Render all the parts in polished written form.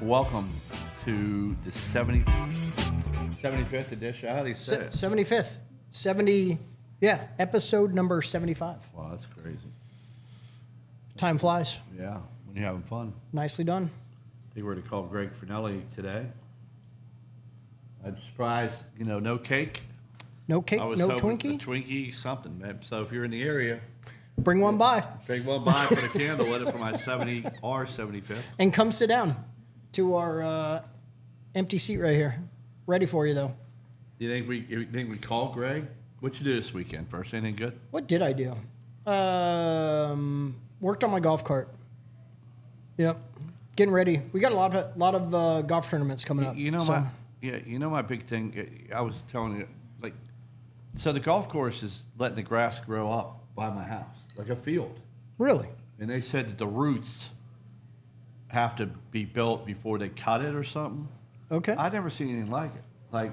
Welcome to the 75th edition. How do you say it? 75th. 70, episode number 75. Wow, that's crazy. Time flies. Yeah, when you're having fun. Nicely done. I think we're to call Greg Fornelli today. I'm surprised, no cake. No cake, I was no hoping Twinkie? a Twinkie, something. So if you're in the area, Bring one by bring one by, put a candle in it for my 75th. and come sit down to our empty seat right here. Ready for you, though. You think we call Greg? What'd you do this weekend? First, anything good? What did I do? Worked on my golf cart. Yep. Getting ready. We got a lot of golf tournaments coming up. My big thing. I was telling you, so the golf course is letting the grass grow up by my house, like a field. Really? And they said that the roots have to be built before they cut it or something. Okay. I've never seen anything like it.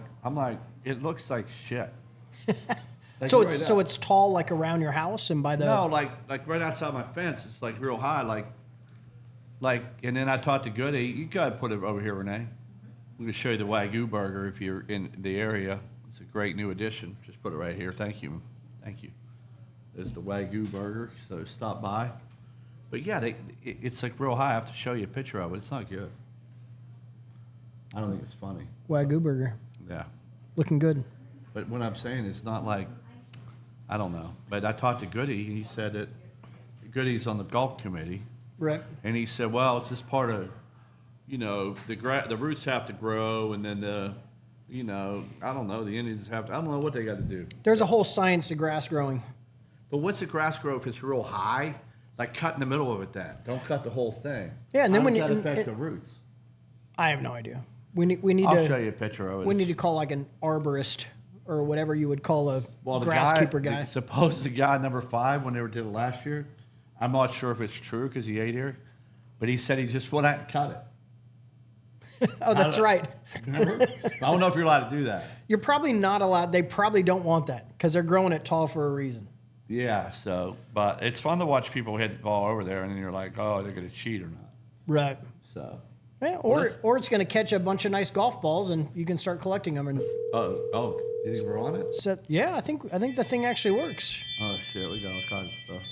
It looks like shit. So it's tall, like around your house and by the. No, like right outside my fence. It's like real high, and then I talked to Goody. You gotta put it over here, Renee. I'm gonna show you the Wagyu burger if you're in the area. It's a great new addition. Just put it right here. Thank you. There's the Wagyu burger. So stop by. But yeah, it's like real high. I have to show you a picture of it. It's not good. I don't think it's funny. Wagyu burger. Yeah. Looking good. But what I'm saying is not like, I don't know. But I talked to Goody. He said that Goody's on the golf committee. Right. And he said, well, it's just part of, the roots have to grow, and then I don't know, the Indians I don't know what they got to do. There's a whole science to grass growing. But what's the grass grow if it's real high? Like cut in the middle of it then. Don't cut the whole thing. Yeah, and then How when does you that affect the roots? I have no idea. We need I'll to show you a picture of it. We need to call like an arborist or whatever you would call a the grasskeeper guy. Suppose the guy number 5 when they did it last year. I'm not sure if it's true because he ate here, but he said he just went out and cut it. Oh, that's right. I don't know if you're allowed to do that. You're probably not allowed. They probably don't want that because they're growing it tall for a reason. Yeah, but it's fun to watch people hit the ball over there, and then you're like, oh, they're going to cheat or not. Right. So. Yeah, or it's going to catch a bunch of nice golf balls, and you can start collecting them. And you think we're on it? So, yeah, I think the thing actually works. Oh shit, we got all kinds of stuff.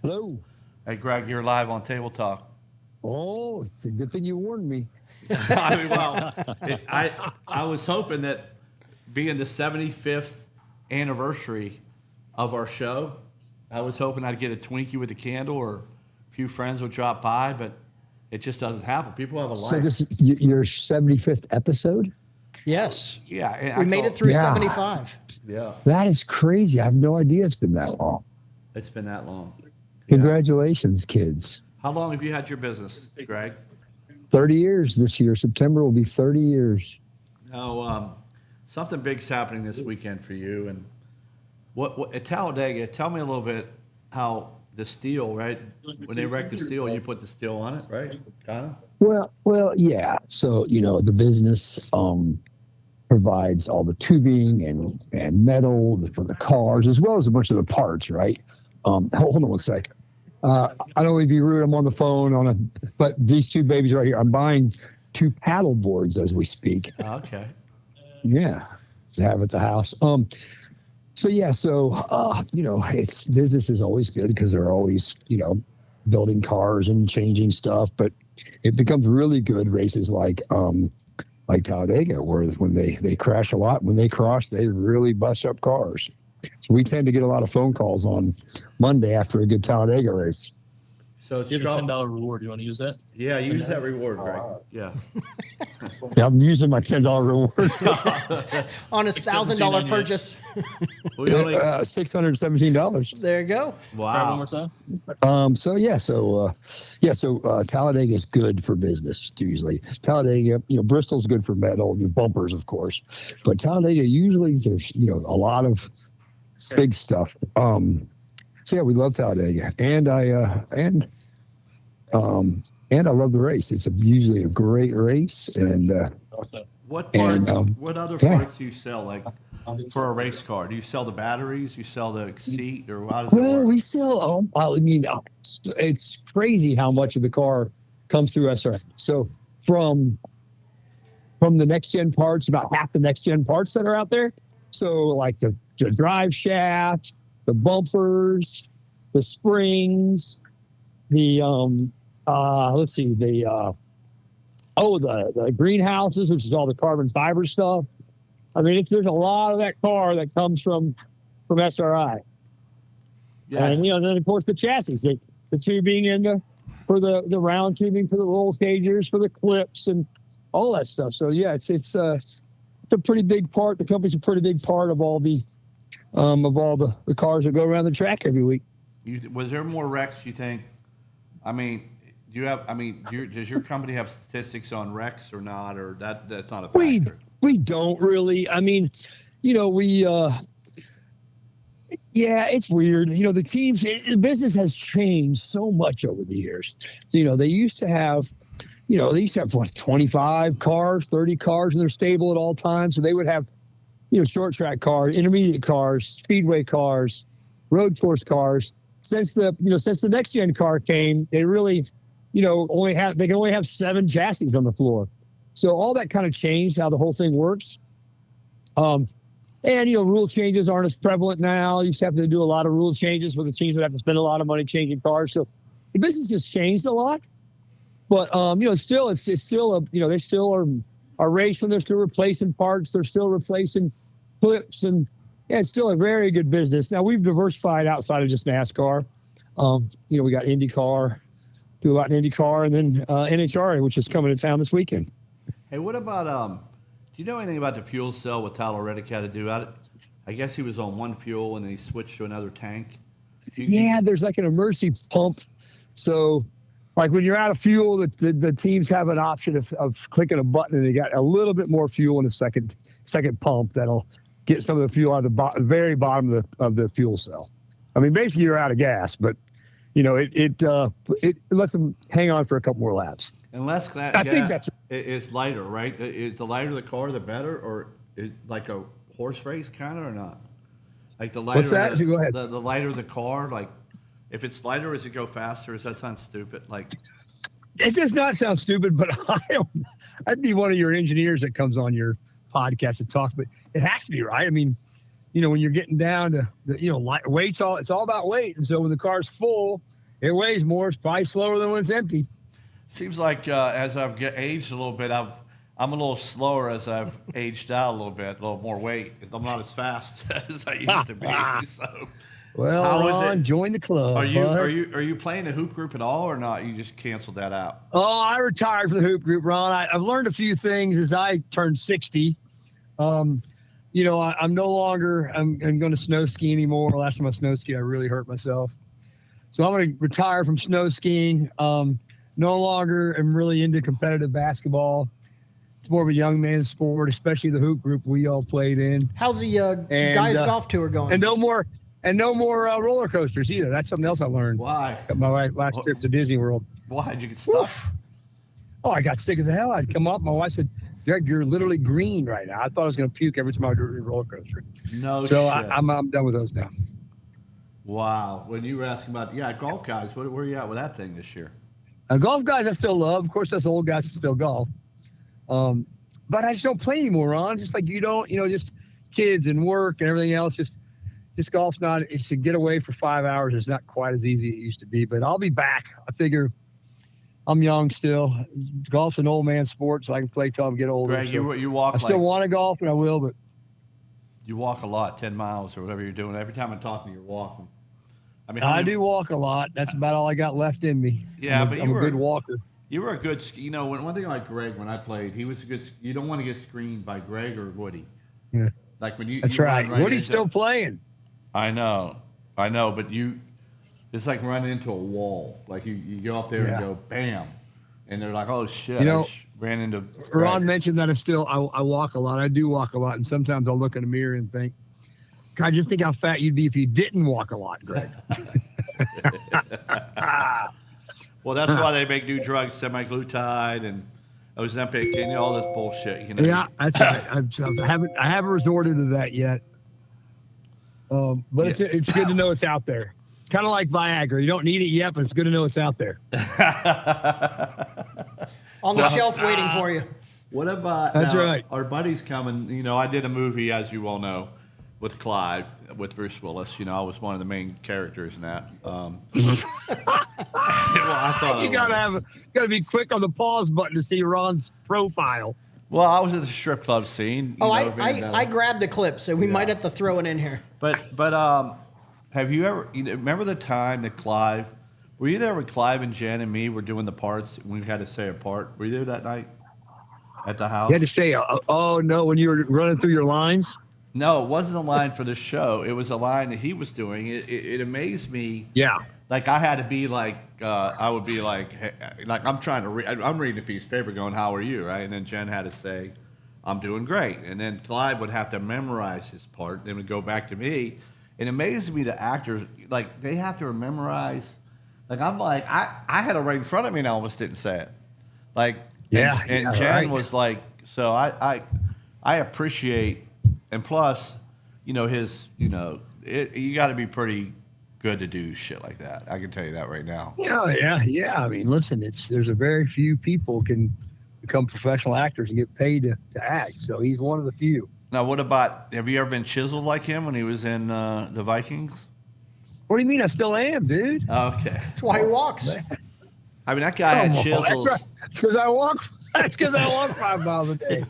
Hello. Hey, Greg, you're live on Table Talk. Oh, it's a good thing you warned me. I was hoping that being the 75th anniversary of our show, I was hoping I'd get a Twinkie with a candle or a few friends would drop by, but it just doesn't happen. People have a life. So this is your 75th episode? Yes. Yeah. We made it through 75. Yeah. That is crazy. I have no idea it's been that long. It's been that long. Congratulations, kids. How long have you had your business, Greg? 30 years this year. September will be 30 years. Now, something big's happening this weekend for you. And what at Talladega, tell me a little bit how the steel, right? When they wreck the steel, you put the steel on it, right? Kind of? Well, yeah. So, the business provides all the tubing and metal for the cars, as well as a bunch of the parts, right? Hold on one sec. I don't want to be rude. I'm on the phone but these two babies right here, I'm buying 2 paddle boards as we speak. Okay. Yeah. To have at the house. It's business is always good because they're always, building cars and changing stuff, but it becomes really good races like Talladega, where when they crash a lot, when they cross, they really bust up cars. So we tend to get a lot of phone calls on Monday after a good Talladega race. So it's you have a $10 reward. You want to use that? Yeah, use that reward, Greg. Yeah. Yeah, I'm using my $10 reward. On a $1,000 purchase. $617. There you go. Wow. Talladega is good for business usually. Talladega, Bristol's good for metal, bumpers, of course, but Talladega usually there's a lot of big stuff. We love Talladega, and I love the race. It's usually a great race, and what other parts do you sell, like for a race car? Do you sell the batteries? You sell the seat, or how does it work? We sell. It's crazy how much of the car comes through SRA. So from the next gen parts, about half the next gen parts that are out there. So like the drive shaft, the bumpers, the springs, the the greenhouses, which is all the carbon fiber stuff. I mean, there's a lot of that car that comes from SRI. Yeah. And then of course the chassis, the tubing for the round tubing, for the roll cages, for the clips, and all that stuff. So yeah, it's a pretty big part. The company's a pretty big part of all the cars that go around the track every week. Was there more wrecks, you think? I mean, does your company have statistics on wrecks or not, or that's not a factor? We don't really. I mean, it's weird. The business has changed so much over the years. So, they used to have, what, 25 cars, 30 cars in their stable at all times. So they would have, short track cars, intermediate cars, speedway cars, road course cars. Since the next gen car came, they really, they can only have 7 chassis on the floor. So all that kind of changed how the whole thing works. And rule changes aren't as prevalent now. You used to have to do a lot of rule changes where the teams would have to spend a lot of money changing cars. So the business has changed a lot. But they still are racing. They're still replacing parts. They're still replacing clips, and it's still a very good business. Now we've diversified outside of just NASCAR. We got IndyCar, do a lot in IndyCar, and then NHRA, which is coming to town this weekend. Hey, what about do you know anything about the fuel cell, what Talladega had to do at it? I guess he was on one fuel and then he switched to another tank. There's like an emergency pump. So like when you're out of fuel, the teams have an option of clicking a button and they got a little bit more fuel in a second pump that'll get some of the fuel out of the very bottom of the fuel cell. I mean, basically you're out of gas, but it lets them hang on for a couple more laps. Unless that I think that's it's lighter, right? Is the lighter the car, the better, or is like a horse race kind of, or not? Like the lighter. What's that? Go ahead. The lighter the car, like if it's lighter, does it go faster? Does that sound stupid? Like it does not sound stupid, but I'd be one of your engineers that comes on your podcast and talks, but it has to be right. I mean, when you're getting down to weight's it's all about weight, and so when the car's full, it weighs more. It's probably slower than when it's empty. Seems like as I've aged a little bit, I'm a little slower as I've aged out a little more weight. I'm not as fast as I used to be. So, well, Ron, join the club. Are you playing the hoop group at all, or not? You just canceled that out? Oh, I retired from the hoop group, Ron. I've learned a few things as I turned 60. I'm no longer. I'm going to snow ski anymore. Last time I snow skied, I really hurt myself. So I'm going to retire from snow skiing. No longer am really into competitive basketball. It's more of a young man's sport, especially the hoop group we all played in. How's the guys golf tour going? And no more roller coasters either. That's something else I learned. Why? My last trip to Disney World. Why did you get stuck? Oh, I got sick as hell. I'd come up. My wife said, "Greg, you're literally green right now." I thought I was going to puke every time I would do a roller coaster. No. So shit. I'm done with those now. Wow. When you were asking about golf guys, where are you at with that thing this year? Golf guys I still love. Of course, us old guys still golf. But I just don't play anymore, Ron. Just like you don't, just kids and work and everything else. Just golf's not, it's to get away for 5 hours is not quite as easy as it used to be. But I'll be back. I figure I'm young still. Golf's an old man sport, so I can play till I get older. Greg, so you walk I still want to golf, and I will, but. You walk a lot, 10 miles or whatever you're doing. Every time I'm talking, you're walking. I mean, I do walk a lot. That's about all I got left in me. Yeah, I'm a good walker. You were a good, one thing like Greg, when I played, he was a good, you don't want to get screened by Greg or Woody. Yeah. Like when you. That's you right. Woody's still playing. I know, but it's like running into a wall. Like you go up there and go, bam. And they're like, oh shit, I just ran into Greg. Ron mentioned that I walk a lot. I do walk a lot. And sometimes I'll look in the mirror and think, God, just think how fat you'd be if you didn't walk a lot, Greg. Well, that's why they make new drugs, semaglutide and Ozempic and all this bullshit. Yeah, that's right. I haven't resorted to that yet. But it's good to know it's out there. Kind of like Viagra. You don't need it yet, but it's good to know it's out there. On the shelf waiting for you. What about That's now, right. our buddy's coming? You know, I did a movie, as you all know, with Clive, with Bruce Willis. You know, I was one of the main characters in that. Well, I thought You gotta be quick on the pause button to see Ron's profile. Well, I was at the strip club scene. Oh, being I grabbed the clip, so we might have to throw it in here. But have you ever remember the time that Clive? Were you there when Clive and Jen and me were doing the parts? We had to say a part. Were you there that night at the house? You had to say, "Oh no," when you were running through your lines. No, it wasn't a line for the show. It was a line that he was doing. It amazed me. Yeah. Like I had to be like, I would be like I'm trying to read. I'm reading a piece of paper, going, "How are you?" Right, and then Jen had to say, "I'm doing great," and then Clive would have to memorize his part. Then would go back to me. It amazes me the actors like they have to memorize. Like I'm like I had it right in front of me and I almost didn't say it. Like and Jen was like, so I appreciate, and plus, you know his, you know, you got to be pretty good to do shit like that. I can tell you that right now. Yeah. I mean, listen, there's a very few people can become professional actors and get paid to act. So he's one of the few. Now, what about? Have you ever been chiseled like him when he was in the Vikings? What do you mean? I still am, dude. Okay, That's why he walks. I mean that guy had Come on, chisels. That's right. It's because I walk. That's because I walk 5 miles a day.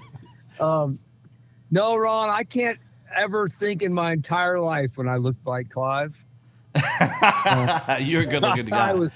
No, Ron, I can't ever think in my entire life when I looked like Clive. You're a good-looking guy. For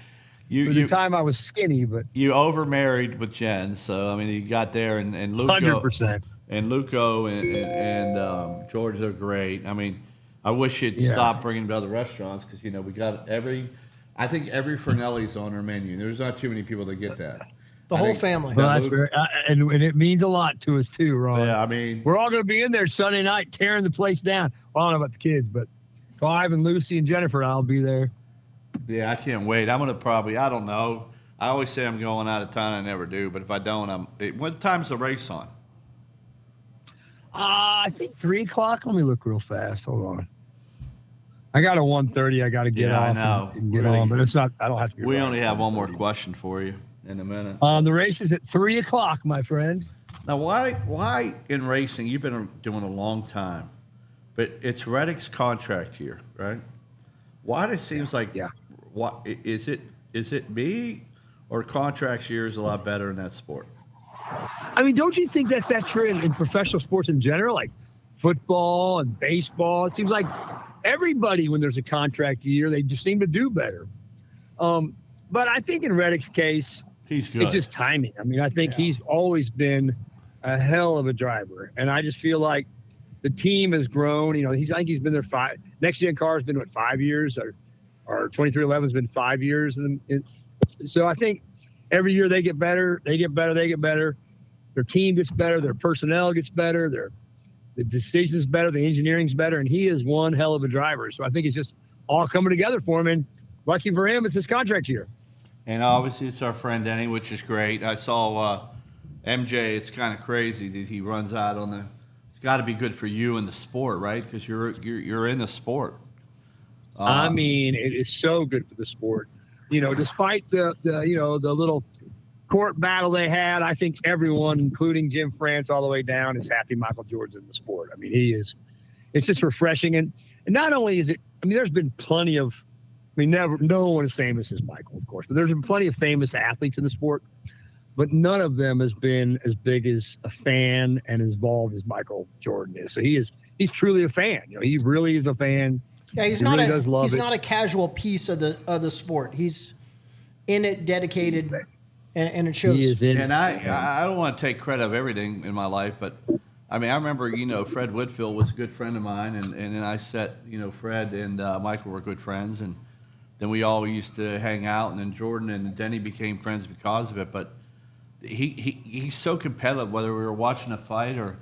the time I was skinny, but you overmarried with Jen, so I mean you got there and Luco 100%. and Luco and George, they're great. I mean, I wish you'd stop bringing them to other restaurants because you know we got I think every Fornelli's on our menu. There's not too many people that get that. The whole family. Well, that's very, and it means a lot to us too, Ron. Yeah, I mean, we're all going to be in there Sunday night tearing the place down. Well, I don't know about the kids, but Clive and Lucy and Jennifer, I'll be there. yeah, I can't wait. I'm gonna probably, I don't know. I always say I'm going out of town. I never do, but if I don't, what time's the race on? I think 3:00. Let me look real fast. Hold on. I got a 1:30. I got to get off I know. and get on, but it's not. I don't have to. Be We right only have one more 1:30. question for you in a minute. The race is at 3:00, my friend. Now, why in racing? You've been doing a long time, but it's Reddick's contract year, right? Why it seems like? Yeah. What is it? Is it me, or contract year is a lot better in that sport? I mean, don't you think that's true in professional sports in general, like football and baseball? It seems like everybody, when there's a contract year, they just seem to do better. But I think in Reddick's case, He's good. it's just timing. I mean, I think he's always been a hell of a driver, and I just feel like the team has grown. You know, I think he's been there 5. Next gen car has been 5 years, or 2311's been 5 years, so I think every year they get better. They get better. They get better. Their team gets better. Their personnel gets better. The decisions better. The engineering's better, and he is one hell of a driver. So I think it's just all coming together for him. And lucky for him, it's his contract year. And obviously, it's our friend Denny, which is great. I saw MJ. It's kind of crazy that he runs out on the. It's got to be good for you in the sport, right? Because you're in the sport. I mean, it is so good for the sport. You know, despite the little court battle they had, I think everyone, including Jim France all the way down, is happy Michael Jordan's in the sport. I mean, he is. It's just refreshing, and not only is it. I mean, there's been plenty of. I mean, no one is famous as Michael, of course, but there's been plenty of famous athletes in the sport, but none of them has been as big as a fan and as involved as Michael Jordan is. So he's truly a fan. You know, he really is a fan. Yeah, he's not a casual piece of the sport. He's in it, dedicated, and it shows. He is in And I don't want to take credit of everything in my life, but I mean, I remember, Fred Whitfield was a good friend of mine, and then I set, Fred and Michael were good friends, and then we all used to hang out, and then Jordan and Denny became friends because of it. But he's so competitive, whether we were watching a fight or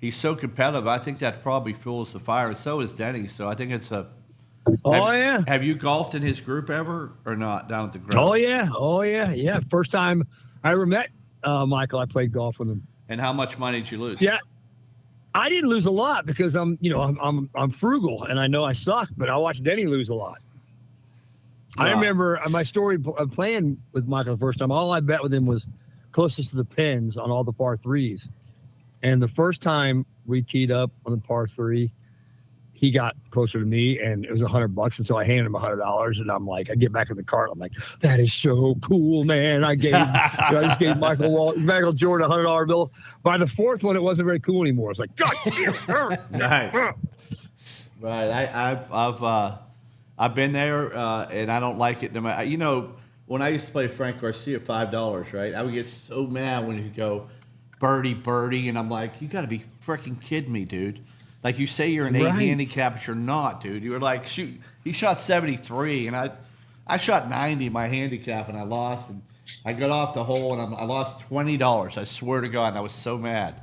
he's so competitive. I think that probably fuels the fire, and so is Denny. So I think it's a. Have you golfed in his group ever or not down at the ground? Oh yeah. First time I ever met Michael, I played golf with him. And how much money did you lose? Yeah, I didn't lose a lot because I'm frugal and I know I suck, but I watched Denny lose a lot. I remember my story of playing with Michael the first time. All I bet with him was closest to the pins on all the par threes. And the first time we teed up on the par three, he got closer to me, and it was $100. And so I handed him $100, and I'm like, I get back in the cart. I'm like, that is so cool, man. I just gave Michael Jordan a $100 bill. By the fourth one, it wasn't very cool anymore. It's like, God damn it. Right. Right. I've been there, and I don't like it. No matter, you know, when I used to play Frank Garcia $5, right? I would get so mad when he'd go birdie, and I'm like, you got to be freaking kidding me, dude. Like, you say you're an 8 handicap, but you're not, dude. You were like, shoot, he shot 73, and I shot 90 my handicap, and I lost. And I got off the hole, and I lost $20. I swear to God, and I was so mad.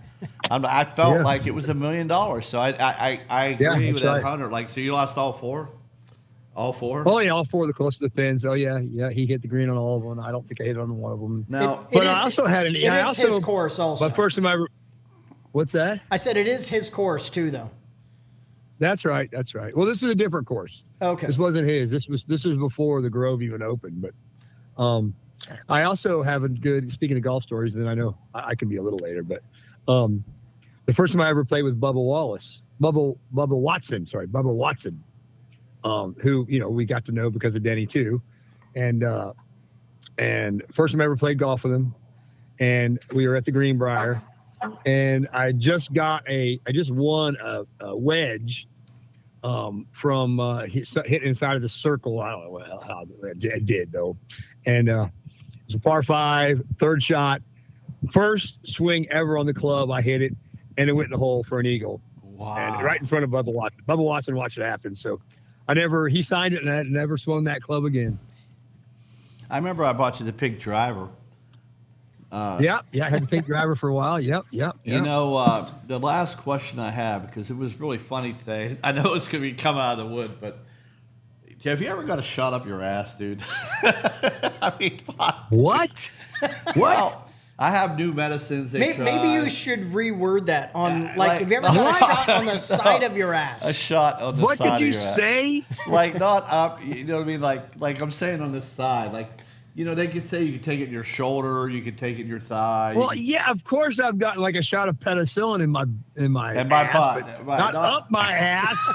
I felt like it was $1 million. So I agree with that 100. Like, so you lost all four? All four? Oh, yeah, all four of the closest to the pins. Oh, yeah, he hit the green on all of them. I don't think I hit on one of them. Now, but I also had an... It is his course also. But first time what's that? I said it is his course too, though. That's right. Well, this was a different course. Okay. This wasn't his. This was before the Grove even opened. But I also have a good, speaking of golf stories, and I know I can be a little later, but the first time I ever played with Bubba Watson, who, you know, we got to know because of Denny too. And first time I ever played golf with him, and we were at the Greenbrier, and I just won a wedge from hit inside of the circle. I don't know how it did though. And it was a par 5, third shot, first swing ever on the club. I hit it, and it went in the hole for an eagle. Wow. And right in front of Bubba Watson. Bubba Watson watched it happen. So he signed it, and I never swung that club again. I remember I bought you the pink driver. Yeah, I had the pink driver for a while. Yep. You know, the last question I have, because it was really funny today. I know it's going to be come out of the wood, but have you ever got a shot up your ass, dude? I mean, fuck. What? Well, I have new medicines. Maybe you should reword that on, have you ever had a shot on the side of your ass? A shot on the what side of did you your ass. say? Like, not up, you know what I mean? Like I'm saying on this side. Like, you know, they could say you could take it in your shoulder, you could take it in your thigh. Well, yeah, of course I've gotten like a shot of penicillin in my ass, butt. but Right, not up my ass.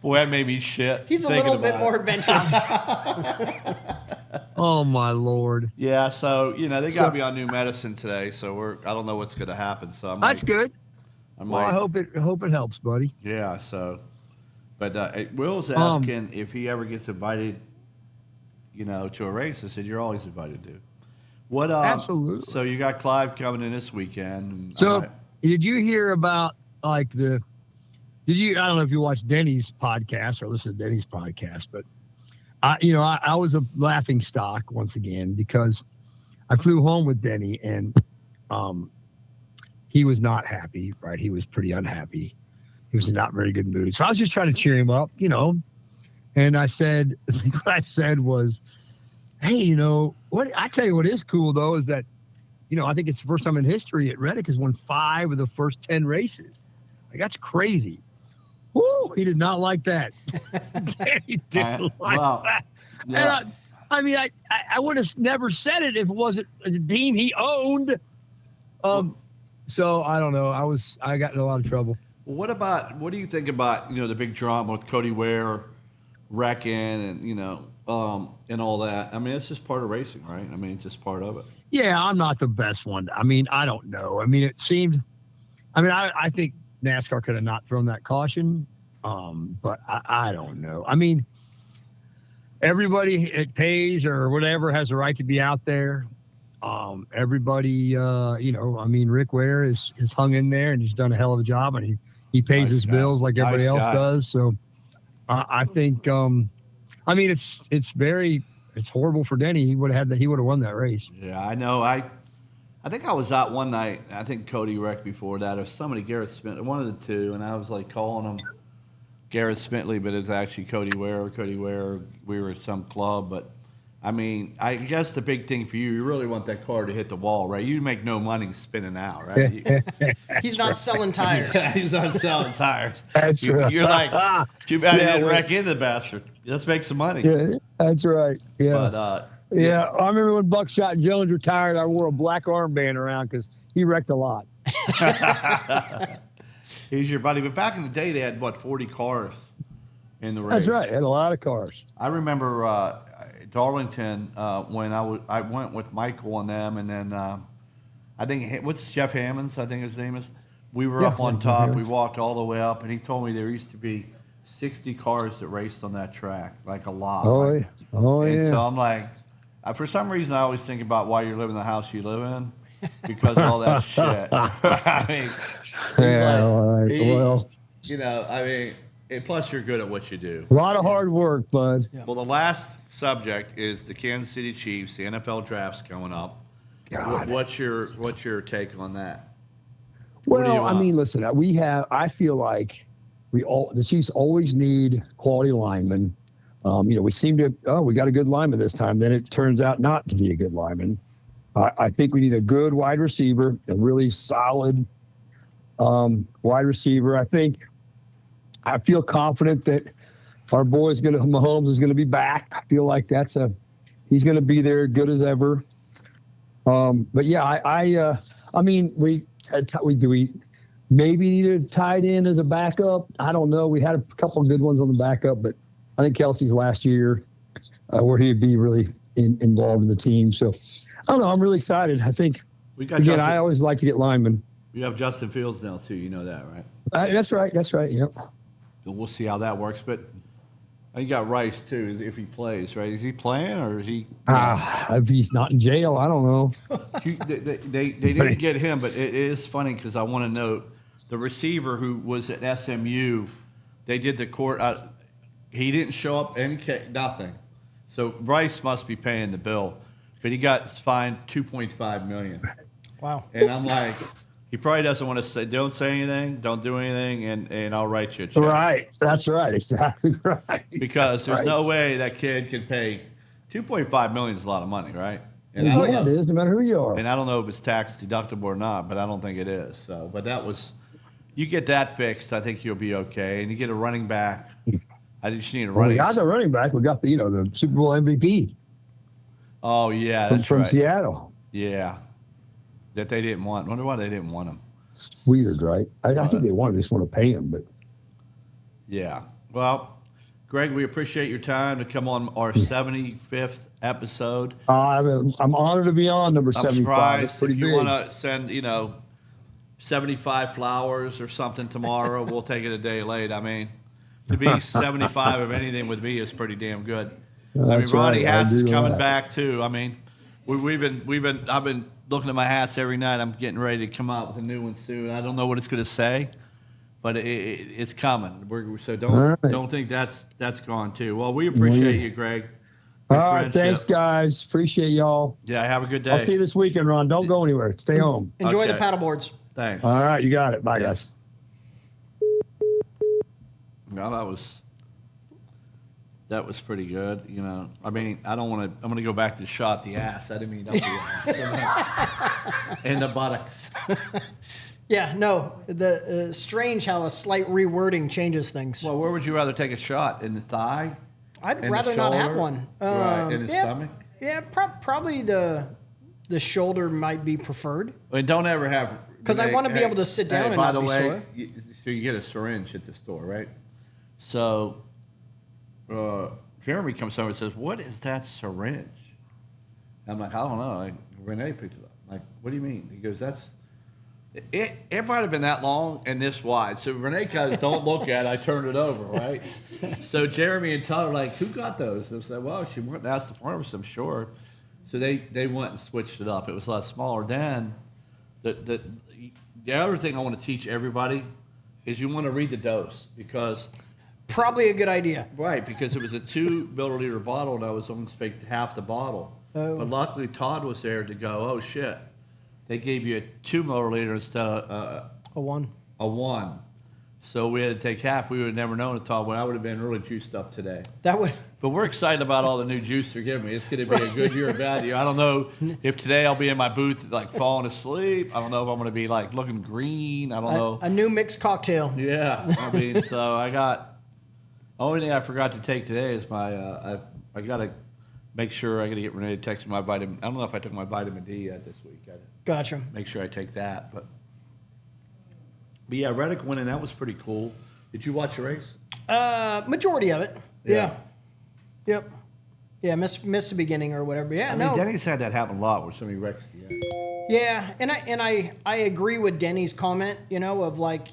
Boy, that made me shit. He's a little bit more adventurous. Oh my Lord. Yeah, so you know they got me on new medicine today, so I don't know what's going to happen. So that's good. I hope it helps, buddy. Yeah. So, but Will's asking if he ever gets invited, you know, to a race. I said you're always invited to. What? Absolutely. So you got Clive coming in this weekend. So did you hear about like I don't know if you watched Denny's podcast or listen to Denny's podcast, but I was a laughing stock once again because I flew home with Denny and he was not happy, right? He was pretty unhappy. He was in not very good mood. So I was just trying to cheer him up, you know. And I said, what I said was, hey, you know, I tell you what is cool though is that, you know, I think it's the first time in history at Reddick has won 5 of the first 10 races. Like, that's crazy. Woo, he did not like that. He didn't like that. Yeah. And I would have never said it if it wasn't a team he owned. So I don't know. I got in a lot of trouble. What do you think about, you know, the big drama with Cody Ware wrecking and, you know, and all that? I mean, it's just part of racing, right? I mean, it's just part of it. Yeah, I'm not the best one. I mean, I don't know. I mean, I think NASCAR could have not thrown that caution, but I don't know. I mean, everybody at Pays or whatever has a right to be out there. Everybody, you know, I mean, Rick Ware is hung in there and he's done a hell of a job, and he pays his bills like everybody else does. So I think, I mean, it's horrible for Denny. He would have won that race. Yeah, I know. I think I was out one night. I think Cody wrecked before that, or somebody, Garrett Smith, one of the two, and I was like calling him Garrett Smitley, but it's actually Cody Ware. We were at some club, but I mean, I guess the big thing for you really want that car to hit the wall, right? You make no money spinning out, right? He's not selling tires. He's not selling tires. That's right. You're like, too bad he didn't wreck into the bastard. Let's make some money. Yeah, that's right. Yeah. But Yeah, I remember when Buckshot Jones retired, I wore a black armband around because he wrecked a lot. He's your buddy. But back in the day, they had, what, 40 cars in the race? That's right. Had a lot of cars. I remember Darlington when I went with Michael and them, and then I think, what's Jeff Hammond's, I think his name is? We were up on top. We walked all the way up, and he told me there used to be 60 cars that raced on that track, like a lot. Oh, like, yeah. Oh, and yeah. so I'm like, for some reason, I always think about why you live in the house you live in, because of all that shit. I mean, Yeah, like, all right. Well, you know, I mean, and plus you're good at what you do. a lot of hard work, bud. Yeah. Well, the last subject is the Kansas City Chiefs. The NFL draft's coming up. God. What's your take on that? What do you Well, I want? mean, listen, I feel like the Chiefs always need quality linemen. We seem to, we got a good lineman this time. Then it turns out not to be a good lineman. I think we need a good wide receiver, a really solid wide receiver. I feel confident that if our boy's Mahomes is going to be back. I feel like he's going to be there good as ever. But yeah, I mean, we maybe need a tight end as a backup. I don't know. We had a couple of good ones on the backup, but I think Kelsey's last year where he'd be really involved in the team. So I don't know. I'm really excited. I think, We got again, Justin, I always like to get linemen. we have Justin Fields now too. You know that, right? That's right. That's right. Yep. So we'll see how that works. But you got Rice too, if he plays, right? Is he playing or is he? If he's not in jail, I don't know. They didn't get him, but it is funny because I want to note the receiver who was at SMU. They did the court. He didn't show up and nothing. So Rice must be paying the bill, but he got fined $2.5 million. Wow. And I'm like, he probably doesn't want to say, don't say anything, don't do anything, and I'll write you a check. Right. That's right. Exactly right. Because That's there's right. no way that kid can pay $2.5 million is a lot of money, right? And I Yeah, don't know, it is, no matter who you are. and I don't know if it's tax deductible or not, but I don't think it is. So, but you get that fixed, I think you'll be okay. And you get a running back. I just need a Well, we running. got the running back. We got the Super Bowl MVP Oh yeah, from, that's from right. Seattle. Yeah, that they didn't want. Wonder why they didn't want him. It's weird, right? I think they just want to pay him, but Yeah. Well, Greg, we appreciate your time to come on our 75th episode. I'm honored to be on number I'm 75. It's surprised pretty if you big. want to send, 75 flowers or something tomorrow. We'll take it a day late. I mean, to be 75 of anything with me is pretty damn good. That's Ronnie right. I Hats is do coming that. back too. I mean, I've been looking at my hats every night. I'm getting ready to come out with a new one soon. I don't know what it's going to say, but it's coming. So All right. don't think that's gone too. Well, we appreciate you, Greg. All Good right, friendship. thanks, guys. Appreciate y'all. Yeah, have a good day. I'll see you this weekend, Ron. Don't go anywhere. Stay home. Enjoy the Okay. paddle boards. Thanks. All right, you got it. Bye, Yeah. guys. No, that was pretty good. I mean, I don't want to. I'm going to go back to shot the ass. I didn't mean up the ass. And the buttocks. Yeah, no, the strange how a slight rewording changes things. Well, where would you rather take a shot? In the thigh? I'd in the rather not have shoulder? one. Right, in the yeah, stomach? Yeah, probably the shoulder might be preferred. And don't ever have. 'Cause I wanna be able to sit down and by not the be way, sore. so you get a syringe at the store, right? So Jeremy comes over and says, "What is that syringe?" I'm like, "I don't know." Like, Renee picked it up. Like, what do you mean? He goes, "That's it. It might have been that long and this wide." So Renee goes, "Don't look at it." I turned it over, right? So Jeremy and Todd are like, "Who got those?" They said, "Well, she went and asked the pharmacist, I'm sure." So they went and switched it up. It was a lot smaller. Then the other thing I want to teach everybody is you want to read the dose because. Probably a good idea. Right, because it was a 2 milliliter bottle and I was almost faked half the bottle. Oh. But luckily Todd was there to go, oh shit, they gave you a 2 milliliter instead of A one. a 1. So we had to take half. We would have never known it, Todd. Well, I would have been really juiced up today. That would. But we're excited about all the new juice they're giving me. It's going to be a good year, a bad year. I don't know if today I'll be in my booth like falling asleep. I don't know if I'm going to be like looking green. I don't know. A new mixed cocktail. Yeah, I mean, so I got. Only thing I forgot to take today is my. I got a make sure I got to get Renee to text me my vitamin. I don't know if I took my vitamin D yet this week. I Gotcha. make sure I take that. But yeah, Reddick winning, that was pretty cool. Did you watch the race? Majority of it. Yeah. Yeah. Yep. Yeah, miss the beginning or whatever. Yeah, I no. mean, Denny's had that happen a lot where somebody wrecks the end. Yeah, and I agree with Denny's comment, of like,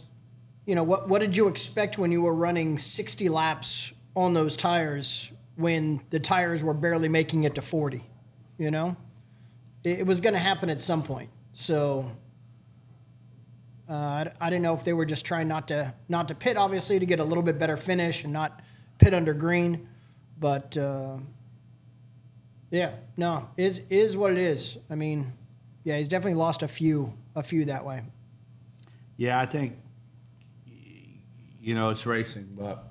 what did you expect when you were running 60 laps on those tires when the tires were barely making it to 40, It was going to happen at some point. So I didn't know if they were just trying not to pit, obviously, to get a little bit better finish and not pit under green, but yeah, no, is what it is. I mean, yeah, he's definitely lost a few that way. Yeah, I think, it's racing, but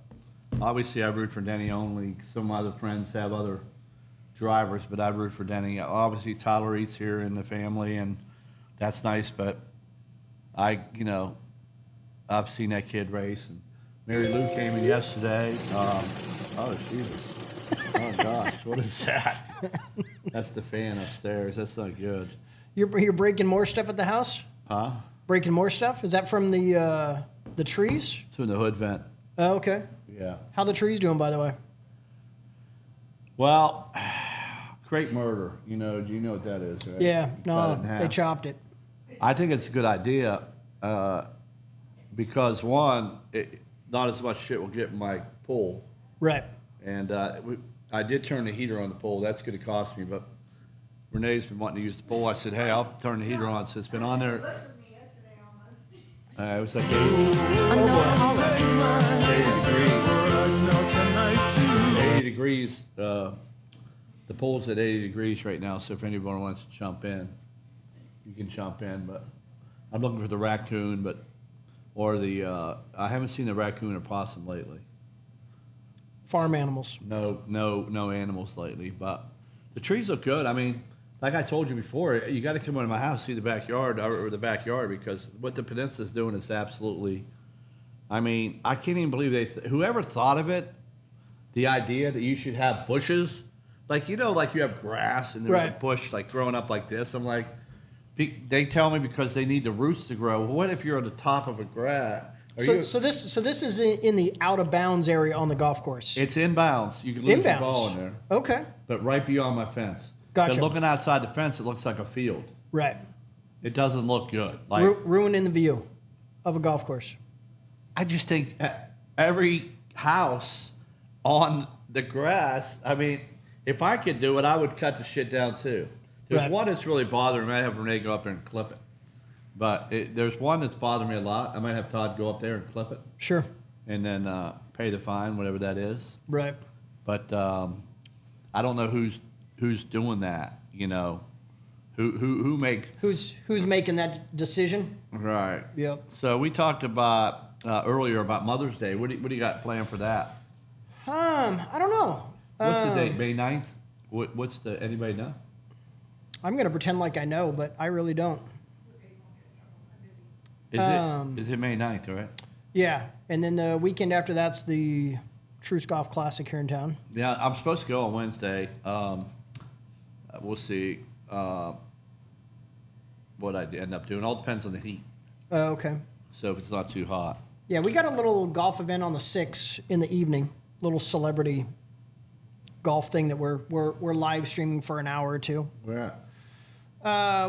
obviously I root for Denny only. Some of my other friends have other drivers, but I root for Denny. Obviously, Tyler Eats here in the family, and that's nice, but I've seen that kid race. And Mary Lou came in yesterday. Oh gosh, what is that? That's the fan upstairs. That's not good. You're breaking more stuff at the house? Huh? Breaking more stuff? Is that from the trees? It's in the hood vent. Oh, okay. Yeah. How the trees doing, by the way? Well, crepe murder. Do you know what that is, right? Yeah, You cut no, it in half. they chopped it. I think it's a good idea because, one, not as much shit will get in my pool. Right. And I did turn the heater on the pool. That's going to cost me, but Renee's been wanting to use the pool. I said, hey, I'll turn the heater on. So it's been on there. It was like 80 degrees. The pool's at 80 degrees right now, so if anyone wants to jump in, you can jump in. But I'm looking for the raccoon, I haven't seen the raccoon or possum lately. Farm animals. No animals lately, but the trees look good. I mean, like I told you before, you got to come into my house, see the backyard, because what the peninsula's doing is absolutely, I mean, I can't even believe whoever thought of it, the idea that you should have bushes, like you have grass and there's a bush like growing up like this. I'm like, they tell me because they need the roots to grow. Well, what if you're on the top of a grass? So this is in the out of bounds area on the golf course. It's inbounds. You can lose your ball in there. Okay. But right beyond my fence. Gotcha. But looking outside the fence, it looks like a field. Right. It doesn't look good. Like Ruining the view of a golf course. I just think every house on the grass. I mean, if I could do it, I would cut the shit down too. There's one that's really bothering me. I have Renee go up there and clip it. But there's one that's bothering me a lot. I might have Todd go up there and clip it. Sure. And then pay the fine, whatever that is. Right. But I don't know who's doing that. Who make Who's making that decision? right? Yep. So we talked about earlier about Mother's Day. What do you got planned for that? I don't know. What's the date? May 9th? What's the anybody know? I'm gonna pretend like I know, but I really don't. Is it May 9th, right? Yeah, and then the weekend after that's the Truce Golf Classic here in town. Yeah, I'm supposed to go on Wednesday. We'll see what I end up doing. All depends on the heat. Oh, okay. So if it's not too hot. Yeah, we got a little golf event on the 6th in the evening. Little celebrity golf thing that we're live streaming for an hour or two. Where at?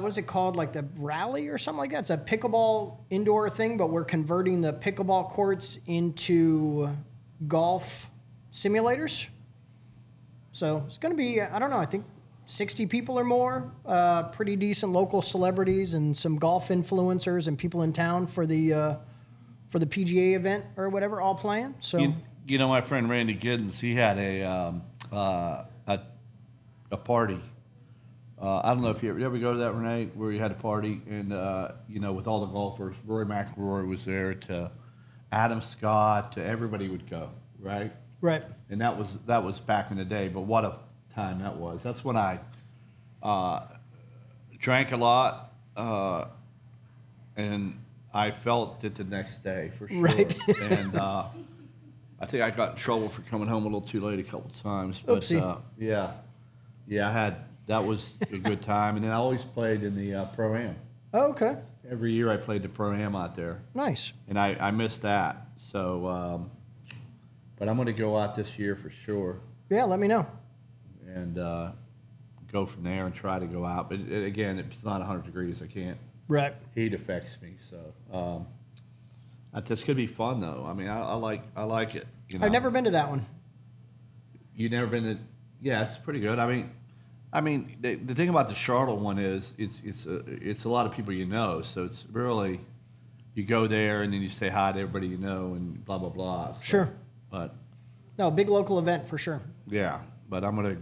What is it called? Like the Rally or something like that? It's a pickleball indoor thing, but we're converting the pickleball courts into golf simulators. So it's going to be, I don't know, I think 60 people or more, pretty decent local celebrities and some golf influencers and people in town for the PGA event or whatever, all playing. So my friend Randy Giddens, he had a party. I don't know if you ever go to that, Renee, where you had a party and with all the golfers. Rory McIlroy was there, to Adam Scott, to everybody would go, right? Right. And that was back in the day, but what a time that was. That's when I drank a lot, and I felt it the next day for sure. Right. And I think I got in trouble for coming home a little too late a couple times. But Oopsie. yeah. Yeah, that was a good time. And then I always played in the Pro-Am. Oh, okay. Every year I played the Pro-Am out there. Nice. And I missed that. So, but I'm going to go out this year for sure Yeah, let me know. and go from there and try to go out. But again, it's not 100 degrees. I can't. Right. Heat affects me. So this could be fun, though. I mean, I like it. You know? I've never been to that one. You've never been to? Yeah, it's pretty good. I mean, the thing about the Charlotte one is it's a lot of people you know, so it's really you go there and then you say hi to everybody you know and blah blah blah. So, Sure. But No, big local event for sure. yeah, but I'm gonna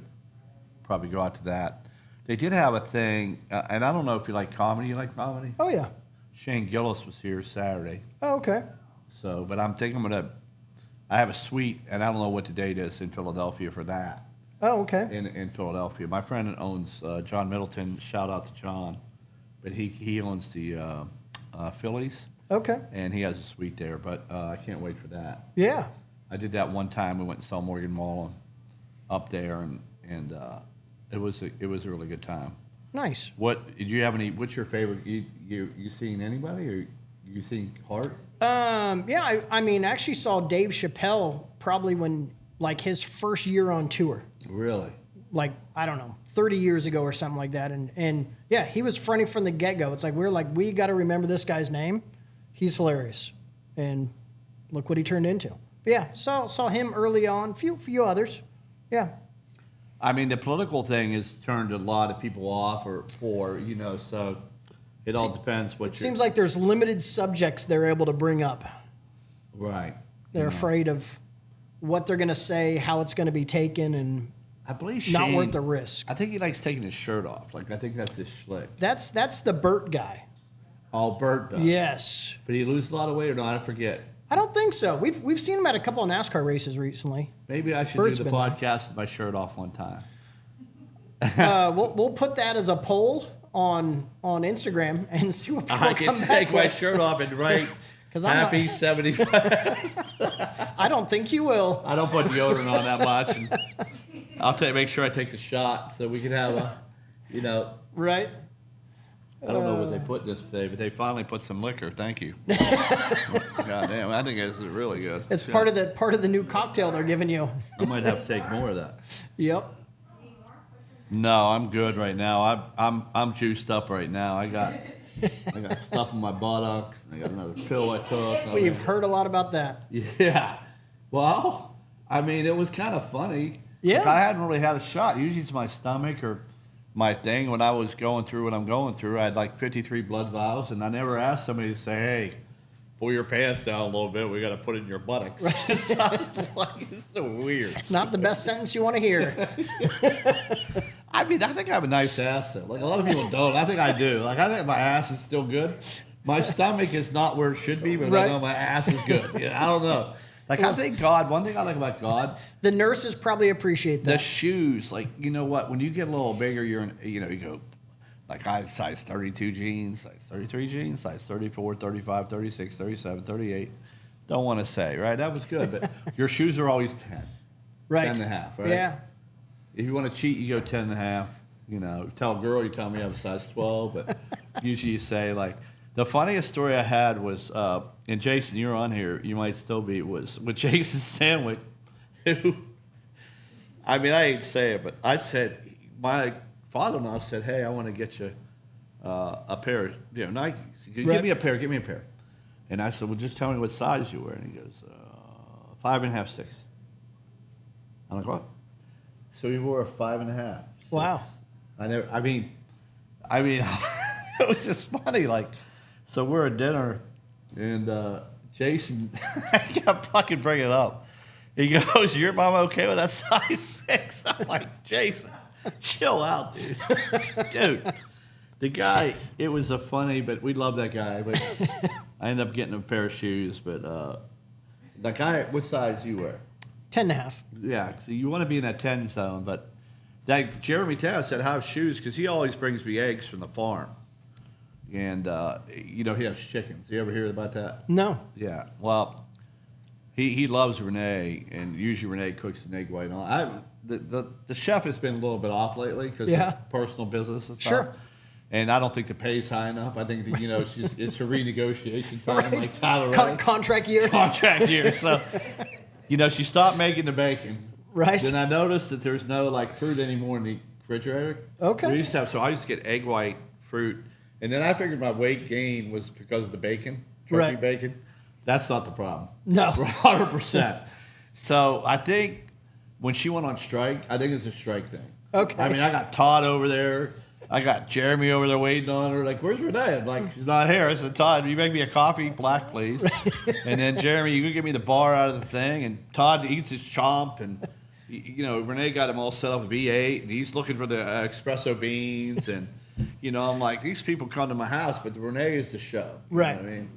probably go out to that. They did have a thing, and I don't know if you like comedy. You like comedy? Oh, yeah. Shane Gillis was here Saturday, Oh, okay. so but I'm thinking I have a suite, and I don't know what the date is in Philadelphia for that. Oh, okay. In Philadelphia. My friend owns John Middleton. Shout out to John, but he owns the Phillies, Okay. and he has a suite there. But I can't wait for that. Yeah. I did that one time. We went and saw Morgan Wallen up there, and it was a really good time. Nice. What did you have any? What's your favorite? You seen anybody or you seen Hart? Yeah, I mean, I actually saw Dave Chappelle probably when, like, his first year on tour. Really? Like, I don't know, 30 years ago or something like that. And yeah, he was fronting from the get-go. It's like, we got to remember this guy's name. He's hilarious. And look what he turned into. But yeah, saw him early on, few others. Yeah. I mean, the political thing has turned a lot of people off, so it all depends what. It seems like there's limited subjects they're able to bring up. Right. They're afraid of what they're going to say, how it's going to be taken, and I believe not Shane, worth the risk. I think he likes taking his shirt off. Like I think that's his schlick. That's the Burt guy. Oh, Bert does. Yes. But he lose a lot of weight or not? I forget. I don't think so. We've seen him at a couple of NASCAR races recently. Maybe I should Bert's do the been there. podcast with my shirt off one time. We'll put that as a poll on Instagram and see what people I can come take back my with. shirt off and write 'Cause I'm not- happy 75. I don't think you will. I don't put deodorant on that much. And I'll make sure I take the shot so we can have Right? I don't know what they put this today, but they finally put some liquor. Thank you. God damn, I think this is really good. It's part of the new cocktail they're giving you. I might have to take more of that. Yep. No, I'm good right now. I'm juiced up right now. I got stuff in my buttocks. I got another pill I took. We've heard a lot about that. Yeah. Well, I mean, it was kind of funny. Yeah. Like, I hadn't really had a shot. Usually it's my stomach or my thing. When I was going through what I'm going through, I had like 53 blood vials, and I never asked somebody to say, hey, pull your pants down a little bit. We got to put it in your buttocks. It's so weird. Not the best sentence you want to hear. I mean, I think I have a nice ass, though. Like, a lot of people don't. I think I do. Like, I think my ass is still good. My stomach is not where it should be, but I Right. know my ass is good. Yeah, I don't know. Like, I think God, one thing I like about God, The nurses probably appreciate the that. shoes, like, you know what? When you get a little bigger, you go, like, I had size 32 jeans, size 33 jeans, size 34, 35, 36, 37, 38. Don't want to say, right? That was good. But your shoes are always 10. Right. 10 and a half, right? Yeah. If you want to cheat, you go 10 and a half. Tell a girl, you tell me I have a size 12. But usually you say, like, the funniest story I had was, and Jason, you're on here, you might still be, was with Jason Sandwick, who, I mean, I hate to say it, but I said, my father-in-law said, hey, I want to get you a pair of Nikes. Give Right. me a pair. And I said, well, just tell me what size you wear. And he goes, 5.5, 6. I'm like, what? So he wore a 5.5. 6. Wow. I mean, it was just funny. Like, so we're at dinner, and Jason, I kept fucking bringing it up. He goes, "Your mom okay with that size 6?" I'm like, Jason, chill out, dude. Dude, the guy. It was a funny, but we love that guy. But I ended up getting a pair of shoes. But the guy, what size you wear? 10.5. Yeah, so you want to be in that 10 zone, but that Jeremy Taz said have shoes because he always brings me eggs from the farm, and he has chickens. You ever hear about that? No. Yeah. Well, he loves Renee, and usually Renee cooks an egg white. the chef has been a little bit off lately because Yeah. of personal business and stuff. Sure. And I don't think the pay's high enough. I think that, it's a renegotiation time, Right. like Tyler Reddick. Contract year. Contract year. So, she stopped making the bacon. Right. Then I noticed that there's no fruit anymore in the refrigerator. Okay. We used to have, so I used to get egg white fruit, and then I figured my weight gain was because of the bacon, turkey Right. bacon. That's not the problem. No. 100%. So I think when she went on strike, I think it's a strike thing. Okay. I mean, I got Todd over there. I got Jeremy over there waiting on her. Like, where's Renee? I'm like, she's not here. I said, Todd, will you make me a coffee, black, please? And then Jeremy, you can give me the bar out of the thing. And Todd eats his chomp. And, Renee got him all set up with V8. And he's looking for the espresso beans. And, I'm like, these people come to my house, but Renee is the show. You Right. know what I mean?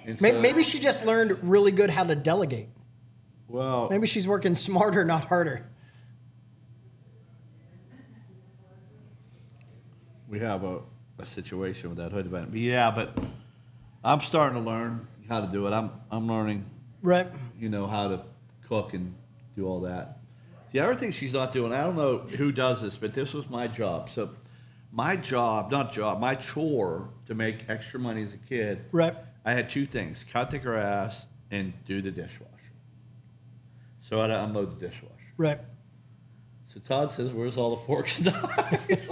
And Maybe she just learned really good how to delegate. Well, Maybe she's working smarter, not harder. we have a situation with that hood event. But yeah, but I'm starting to learn how to do it. I'm learning, Right. how to cook and do all that. The other thing she's not doing, I don't know who does this, but this was my job. So my chore to make extra money as a kid, Right. I had two things: cut the grass and do the dishwasher. So I'd unload the dishwasher. Right. So Todd says, "Where's all the forks and knives?"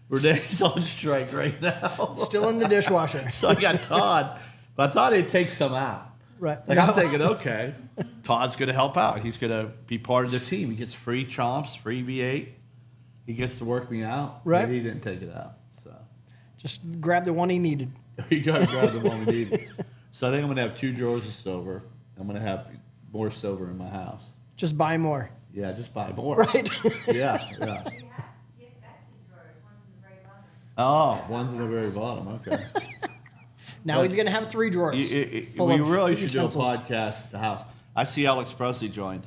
Renee's on strike right now. Still in the dishwasher. So I got Todd, but I thought he'd take some out. Right. Like I'm thinking, okay, Todd's going to help out. He's going to be part of the team. He gets free chomps, free V8. He gets to work me out. Right. But he didn't take it out. So Just grab the one he needed. you got to grab the one we need. So I think I'm going to have 2 drawers of silver. I'm going to have more silver in my house. Just buy more. Yeah, just buy more. Right. Yeah, yeah. Oh, one's in the very bottom. Okay. Now he's going to have 3 drawers. full We of really should do a utensils. podcast at the house. I see Alex Presley joined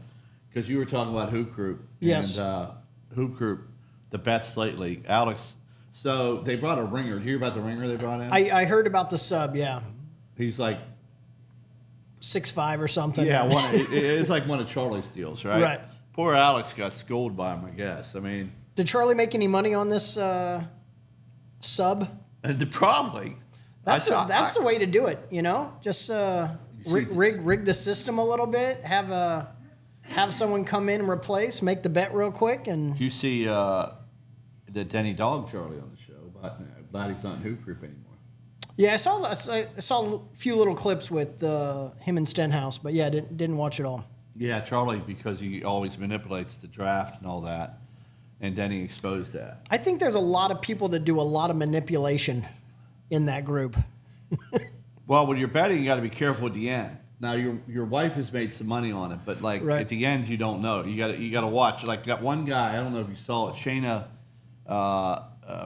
because you were talking about Hoop Group. Yes. And Hoop Group, the best lately. Alex, so they brought a ringer. Did you hear about the ringer they brought in? I heard about the sub, yeah. He's like, 6'5" or something. yeah, it's like one of Charlie's deals, right? Right. Poor Alex got schooled by him, I guess. I mean, Did Charlie make any money on this sub? probably. That's I- the way to do it, Just rig the system a little bit, have someone come in and replace, make the bet real quick, and Do you see the Denny Dog Charlie on the show? But glad he's not in Hoop Group anymore. yeah, I saw a few little clips with him and Stenhouse, but yeah, didn't watch it all. Yeah, Charlie, because he always manipulates the draft and all that, and Denny exposed that. I think there's a lot of people that do a lot of manipulation in that group. Well, when you're betting, you got to be careful at the end. Now, your wife has made some money on it, but like Right. at the end, you don't know. You got to watch. Like that one guy, I don't know if you saw it, Shayna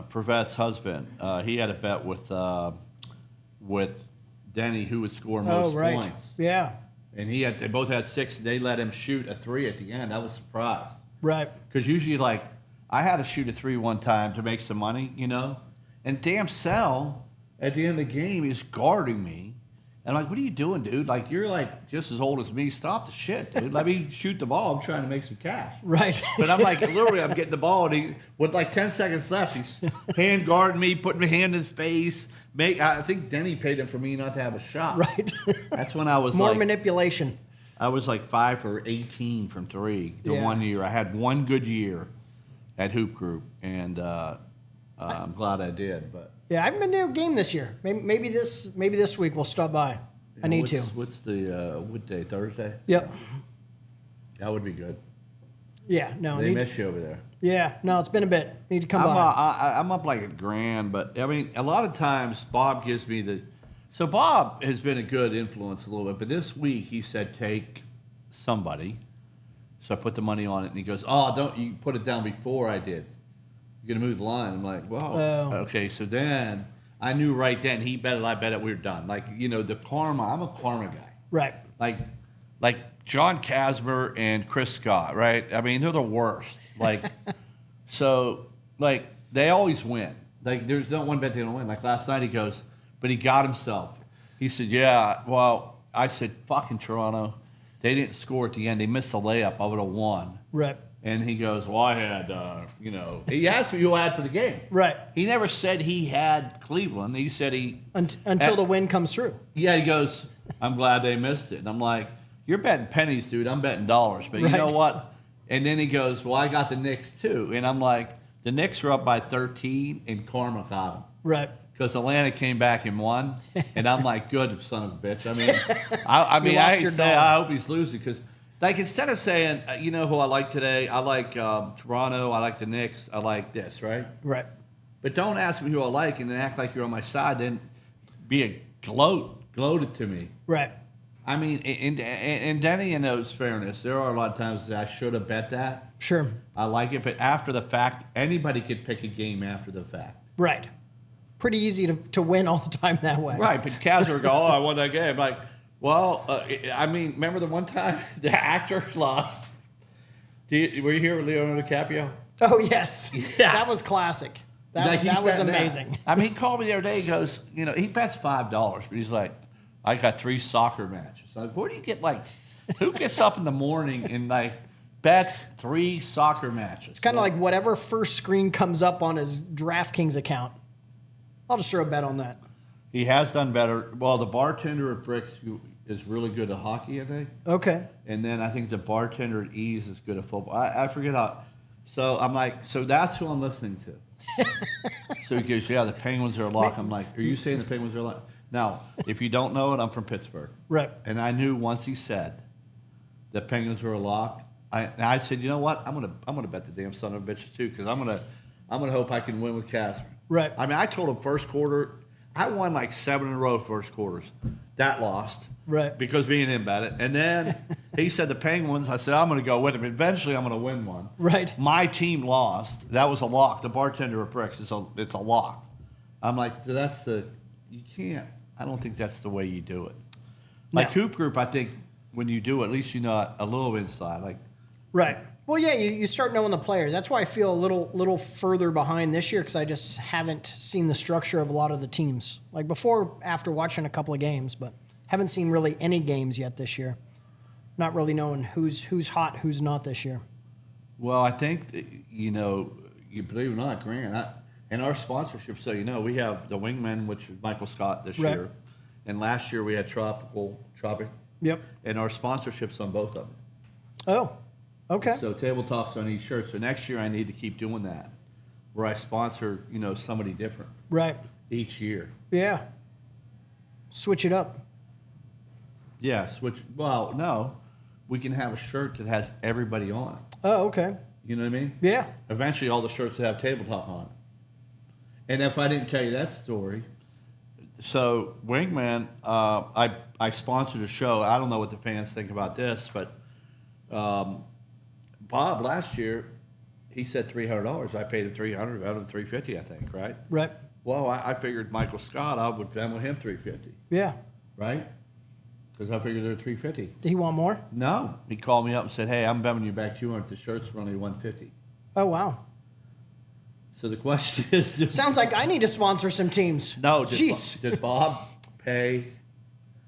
Prevet's husband. He had a bet with Denny who would score most points, Yeah, and they both had 6. They let him shoot a 3 at the end. I was surprised right. because usually, like, I had to shoot a 3 one time to make some money, and damn Sal at the end of the game is guarding me. And I'm like, what are you doing, dude? Like, you're like just as old as me. Stop the shit, dude. Let me shoot the ball. I'm trying to make some cash. Right. But I'm like, literally, I'm getting the ball, and with like 10 seconds left, he's hand guarding me, putting my hand in his face. I think Denny paid him for me not to have a shot. Right. That's when I was More like, manipulation. I was like 5 for 18 from 3 the Yeah. 1 year. I had one good year at Hoop Group, and I'm glad I did. But Yeah, I haven't been to a game this year. Maybe this week we'll stop by. I need to. What's the what day? Thursday? Yep. That would be good. Yeah. No. They miss you over there. Yeah. No. It's been a bit. Need to come by. I'm up like $1,000, but I mean, a lot of times Bob gives me the. So Bob has been a good influence a little bit, but this week he said take somebody. So I put the money on it, and he goes, "Oh, don't you put it down before I did? You're gonna move the line." I'm like, "Well, Oh. okay." So then I knew right then he bet it, I bet it, we were done. Like the karma. I'm a karma guy. Right. Like John Casmer and Chris Scott, right? I mean, they're the worst. Like, so, like, they always win. Like, there's not one bet they don't win. Like, last night he goes, but he got himself. He said, yeah, well, I said, fucking Toronto. they didn't score at the end. They missed a layup. I would have won. Right. And he goes, well, I had, he asked me who I had for the game. Right. He never said he had Cleveland. He said Until the win comes through. Yeah, he goes, I'm glad they missed it. And I'm like, you're betting pennies, dude. I'm betting dollars. But you know what? And then he goes, well, I got the Knicks too. And I'm like, the Knicks are up by 13 and Karma got them. Right. Because Atlanta came back and won. And I'm like, good son of a bitch. I mean, I hate to say, I hope he's losing because, like, instead of saying, you know who I like today? I like Toronto. I like the Knicks. I like this, right? Right. But don't ask me who I like and then act like you're on my side. Then be gloated to me. Right. I mean, and Denny knows fairness. There are a lot of times that I should have bet that. Sure. I like it, but after the fact, anybody could pick a game after the fact. Right. Pretty easy to win all the time that way. Right, but Kaz would go, oh, I won that game. Like, well, I mean, remember the one time the actor lost? Were you here with Leonardo DiCaprio? Oh, yes. Yeah. That was classic. That Like, was betting amazing. that. I mean, he called me the other day. He goes, he bets $5, but he's like, I got 3 soccer matches. I'm like, where do you get, like, who gets up in the morning and, like, bets 3 soccer matches? It's kind of like whatever first screen comes up on his DraftKings account. I'll just throw a bet on that. He has done better. Well, the bartender at Bricks is really good at hockey, I think. Okay. And then I think the bartender at Ease is good at football. I forget how. So I'm like, so that's who I'm listening to. So he goes, yeah, the Penguins are a lock. I'm like, are you saying the Penguins are a lock? Now, if you don't know it, I'm from Pittsburgh. Right. And I knew once he said the Penguins were a lock, I said, you know what? I'm gonna bet the damn son of a bitch too, because I'm gonna hope I can win with Casper. Right. I mean, I told him first quarter, I won like 7 in a row first quarters. That lost. Right. Because me and him bet it. And then he said the Penguins. I said, I'm going to go with him. Eventually, I'm going to win one. Right. My team lost. That was a lock. The bartender at Bricks, it's a lock. I'm like, so you can't. I don't think that's the way you do it. Like Hoop Group, I think when you do it, at least you know a little inside. Like, right. Well, yeah, you start knowing the players. That's why I feel a little further behind this year because I just haven't seen the structure of a lot of the teams. Like before, after watching a couple of games, but haven't seen really any games yet this year. Not really knowing who's hot, who's not this year. well, I think, you believe it or not, Grant, and our sponsorship, so we have the Wingman, which is Michael Scott this Right. year. And last year we had Tropic. Yep. And our sponsorship's on both of them. Oh, okay. So Table Talk's on each shirt. So next year I need to keep doing that, where I sponsor, somebody different Right. each year. Yeah. Switch it up. Yeah, switch. Well, no, we can have a shirt that has everybody on it. Oh, okay. You know what I mean? Yeah. Eventually, all the shirts will have Table Talk on it. And if I didn't tell you that story, so Wingman, I sponsored a show. I don't know what the fans think about this, but Bob last year, he said $300. I paid him $300, out of $350, I think, right? Right. Well, I figured Michael Scott, I would Venmo him $350, Yeah. right? Because I figured they're $350. Did he want more? No, he called me up and said, "Hey, I'm Venmoing you back $200. The shirts were only $150." Oh, wow. So the question is, Sounds like I need to sponsor some teams. no, Jeez. did Bob pay?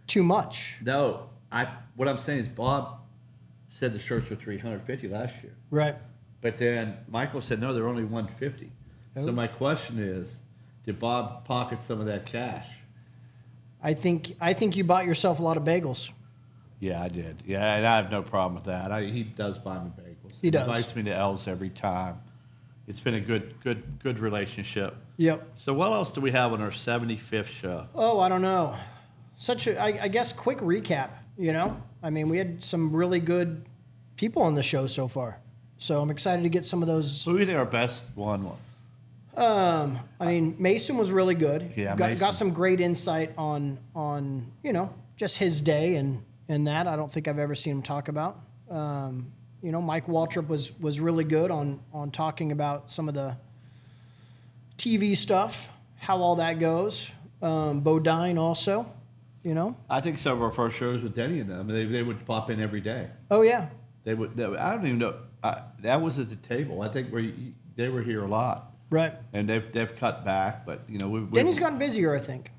Too much. No, what I'm saying is Bob said the shirts were $350 last year, Right. but then Michael said no, they're only $150. Oh. So my question is, did Bob pocket some of that cash? I think you bought yourself a lot of bagels. Yeah, I did. Yeah, and I have no problem with that. He does buy me bagels. He does. Invites me to L's every time. It's been a good relationship. Yep. So what else do we have on our 75th show? Oh, I don't know. I guess quick recap, I mean, we had some really good people on the show so far. So I'm excited to get some of those. Who do you think our best one was? I mean, Mason was really good. Yeah, got Mason. some great insight on just his day and that. I don't think I've ever seen him talk about. Mike Waltrip was really good on talking about some of the TV stuff, how all that goes. Bodine also, I think some of our first shows with Denny and them, they would pop in every day. Oh yeah, I don't even know. That was at the table. I think they were here a lot. right. And they've cut back, but Denny's gotten busier, I think.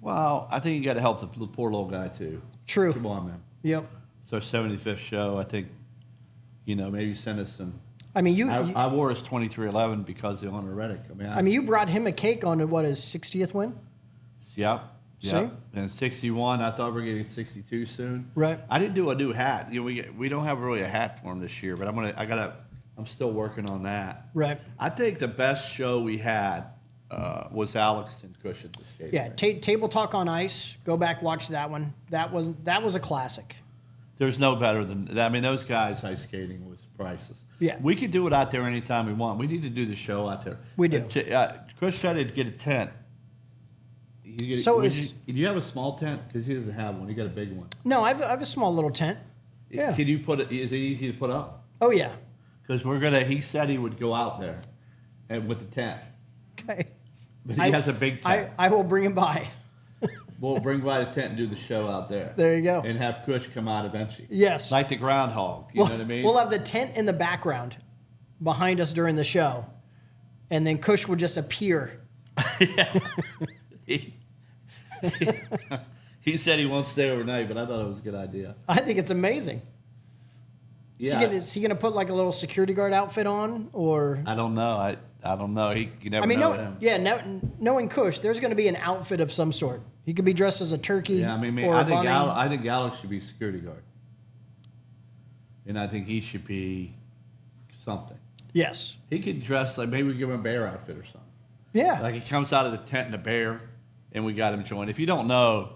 Well, I think you got to help the poor little guy too. True. Come on, man. Yep. It's our 75th show. I think, maybe send us some. I mean, I wore his 2311 because the owner Reddick. I mean, you brought him a cake on his 60th win. Yep. See? And 61. I thought we were getting 62 soon. Right. I didn't do a new hat. We don't have really a hat for him this year, but I'm still working on that. Right. I think the best show we had was Alex and Cush at the skate. Yeah. Table Talk on Ice. Go back, watch that one. That was a classic. There's no better than that. I mean, those guys ice skating was priceless. Yeah. We could do it out there anytime we want. We need to do the show out there. We do. Cush tried to get a tent. Do you have a small tent? Because he doesn't have one. You got a big one. No, I have a small little tent. Yeah. Can you put it? Is it easy to put up? Oh yeah. Because he said he would go out there, and with the tent. Okay. But he has a big tent. I will bring him by. We'll bring by the tent and do the show out there. There you go. And have Cush come out eventually. Yes. Like the groundhog. You know what I mean? We'll have the tent in the background behind us during the show, and then Cush will just appear. He said he won't stay overnight, but I thought it was a good idea. I think it's amazing. Yeah. Is he gonna put like a little security guard outfit on, or? I don't know. I don't know. You never know him. Knowing Cush, there's going to be an outfit of some sort. He could be dressed as a turkey. Yeah, or I a bunny. think Alex should be security guard, and I think he should be something. Yes. He could dress like maybe we give him a bear outfit or something. Yeah. Like he comes out of the tent in a bear, and we got him joined. If you don't know,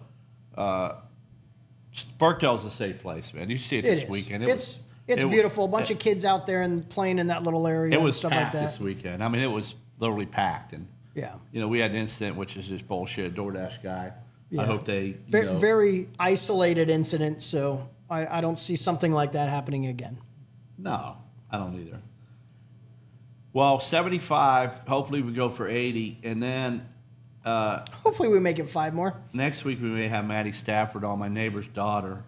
Burkdale's a safe place, man. You see it this weekend. It's beautiful. A bunch of kids out there and playing in that little area. It was and stuff packed like that. this weekend. I mean, it was literally packed, and yeah. We had an incident, which is just bullshit. DoorDash guy. Yeah. I hope they very isolated incident. So I don't see something like that happening again. No, I don't either. Well, 75. Hopefully, we go for 80, and then hopefully we make it 5 more. next week we may have Maddie Stafford on, my neighbor's daughter,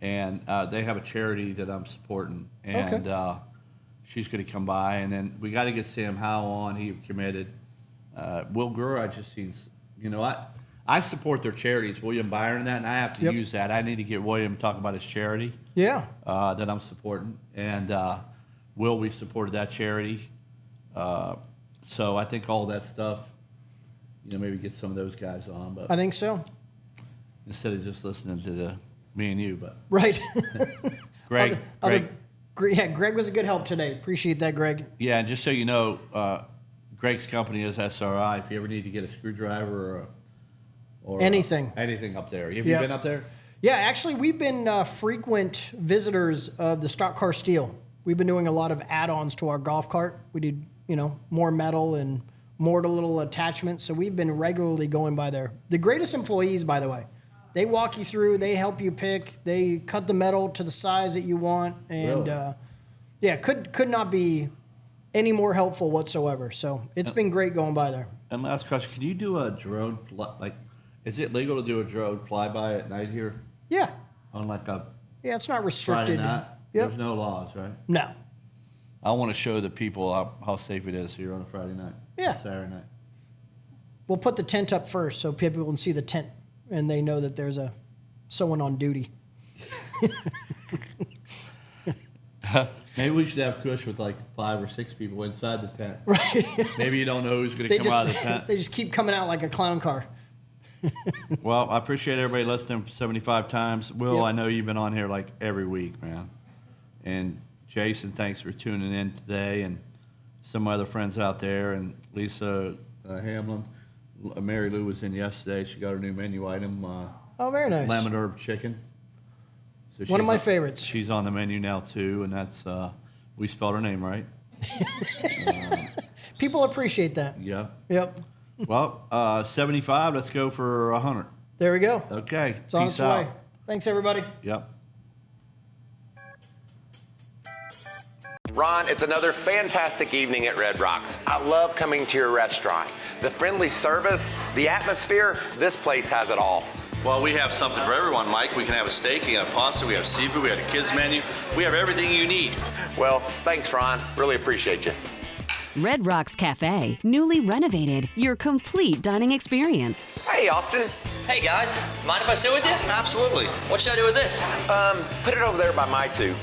and they have a charity that I'm supporting, and she's going to come by, and then we got to get Sam Howe on. He committed. Will Gurr, I just seen. I support their charities, William Byron, and that, and I have to use that. I need to get William to talk about his charity. Yeah. That I'm supporting, and Will, we supported that charity. So I think all that stuff, maybe get some of those guys on, but I think so. instead of just listening to me and you, but Right. Greg, Greg was a good help today. Appreciate that, Greg. yeah, and just so you know, Greg's company is SRI. If you ever need to get a screwdriver or anything up there, have you been up there? Yeah, actually, we've been frequent visitors of the Stock Car Steel. We've been doing a lot of add-ons to our golf cart. We did, more metal and more to little attachments. So we've been regularly going by there. The greatest employees, by the way. They walk you through. They help you pick. They cut the metal to the size that you want. And, really? Could not be any more helpful whatsoever. So it's been great going by there. And last question, can you do a drone, is it legal to do a drone flyby at night here? Yeah. On Yeah, it's not Friday restricted. night? Yep. There's no laws, right? No. I want to show the people how safe it is here on a Friday night. Yeah. Saturday night. We'll put the tent up first so people can see the tent and they know that there's someone on duty. Maybe we should have Cush with 5 or 6 people inside the tent. Right. Maybe you don't know who's going to come out of the tent. They just keep coming out like a clown car. Well, I appreciate everybody listening 75 times. Will, Yep. I know you've been on here every week, man. And Jason, thanks for tuning in today, and some other friends out there, and Lisa Hamlin. Mary Lou was in yesterday. She got her new menu item. Oh, very nice. Lemon herb chicken. So One of my she's favorites. She's on the menu now too, and that's we spelled her name right. People appreciate that. Yeah. Yep. Well, 75. Let's go for 100. There we go. Okay. It's on Peace its out. way. Thanks, everybody. Yep. Ron, it's another fantastic evening at Red Rocks. I love coming to your restaurant. The friendly service, the atmosphere, this place has it all. Well, we have something for everyone, Mike. We can have a steak, we have pasta, we have seafood, we have a kids menu. We have everything you need. Well, thanks, Ron. Really appreciate you. Red Rocks Cafe, newly renovated, your complete dining experience. Hey, Austin, Hey guys, mind if I sit with you? Absolutely. What should I do with this? Put it over there by my two.